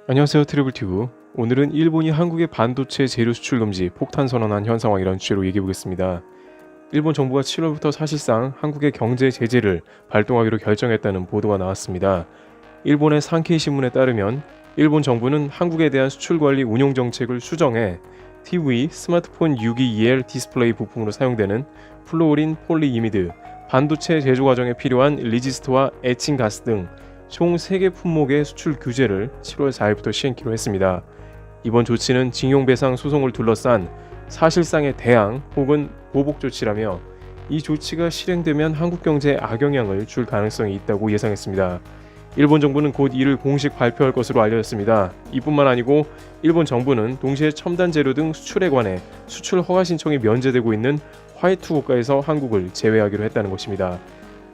안녕하세요, 트래블튜브. 오늘은 일본이 한국의 반도체 재료 수출 금지 폭탄 선언한 현 상황이라는 주제로 얘기해보겠습니다. 일본 정부가 7월부터 사실상 한국의 경제 제재를 발동하기로 결정했다는 보도가 나왔습니다. 일본의 산케이 신문에 따르면 일본 정부는 한국에 대한 수출 관리 운용 정책을 수정해 TV, 스마트폰 유기2L 디스플레이 부품으로 사용되는 플루오린 폴리이미드, 반도체 제조 과정에 필요한 리지스트와 에칭 가스 등 총 3개 품목의 수출 규제를 7월 4일부터 시행키로 했습니다. 이번 조치는 징용배상 소송을 둘러싼 사실상의 대항 혹은 보복 조치라며 이 조치가 실행되면 한국 경제에 악영향을 줄 가능성이 있다고 예상했습니다. 일본 정부는 곧 이를 공식 발표할 것으로 알려졌습니다. 이뿐만 아니고 일본 정부는 동시에 첨단 재료 등 수출에 관해 수출 허가 신청이 면제되고 있는 화이트 국가에서 한국을 제외하기로 했다는 것입니다.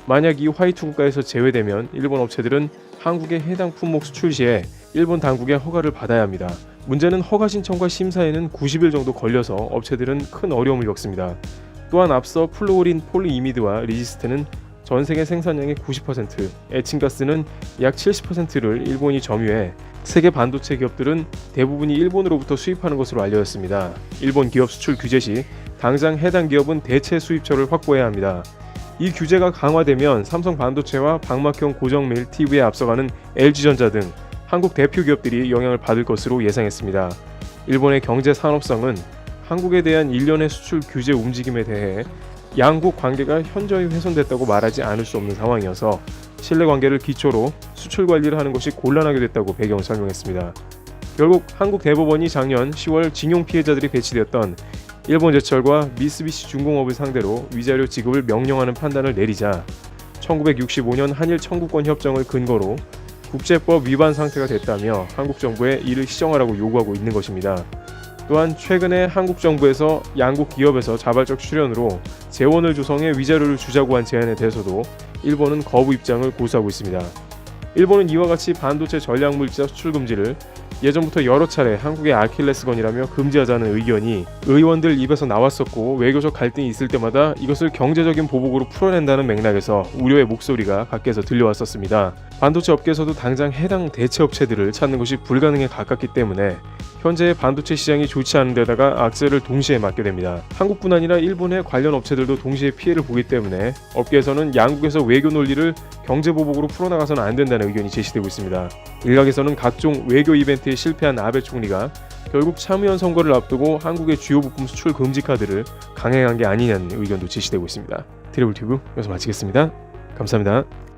만약 이 화이트 국가에서 제외되면 일본 업체들은 한국의 해당 품목 수출 시에 일본 당국의 허가를 받아야 합니다. 문제는 허가 신청과 심사에는 90일 정도 걸려서 업체들은 큰 어려움을 겪습니다. 또한 앞서 플루오린 폴리이미드와 리지스트는 전 세계 생산량의 90%, 에칭가스는 약 70%를 일본이 점유해 세계 반도체 기업들은 대부분이 일본으로부터 수입하는 것으로 알려졌습니다. 일본 기업 수출 규제 시 당장 해당 기업은 대체 수입처를 확보해야 합니다. 이 규제가 강화되면 삼성 반도체와 방막형 고정밀 TV에 앞서가는 LG전자 등 한국 대표 기업들이 영향을 받을 것으로 예상했습니다. 일본의 경제 산업성은 한국에 대한 일련의 수출 규제 움직임에 대해 양국 관계가 현저히 훼손됐다고 말하지 않을 수 없는 상황이어서 신뢰관계를 기초로 수출 관리를 하는 것이 곤란하게 됐다고 배경을 설명했습니다. 결국 한국 대법원이 작년 10월 징용 피해자들이 배치되었던 일본제철과 미쓰비시 중공업을 상대로 위자료 지급을 명령하는 판단을 내리자 1965년 한일 청구권 협정을 근거로 국제법 위반 상태가 됐다며 한국 정부에 이를 시정하라고 요구하고 있는 것입니다. 또한 최근에 한국 정부에서 양국 기업에서 자발적 출연으로 재원을 조성해 위자료를 주자고 한 제안에 대해서도 일본은 거부 입장을 고수하고 있습니다. 일본은 이와 같이 반도체 전략물자 수출 금지를 예전부터 여러 차례 한국의 아킬레스건이라며 금지하자는 의견이 의원들 입에서 나왔었고 외교적 갈등이 있을 때마다 이것을 경제적인 보복으로 풀어낸다는 맥락에서 우려의 목소리가 밖에서 들려왔었습니다. 반도체 업계에서도 당장 해당 대체 업체들을 찾는 것이 불가능에 가깝기 때문에 현재의 반도체 시장이 좋지 않은 데다가 악재를 동시에 맞게 됩니다. 한국뿐 아니라 일본의 관련 업체들도 동시에 피해를 보기 때문에 업계에서는 양국에서 외교 논리를 경제보복으로 풀어나가서는 안 된다는 의견이 제시되고 있습니다. 일각에서는 각종 외교 이벤트에 실패한 아베 총리가 결국 참의원 선거를 앞두고 한국의 주요 부품 수출 금지 카드를 강행한 게 아니냐는 의견도 제시되고 있습니다. 트래블튜브 여기서 마치겠습니다. 감사합니다.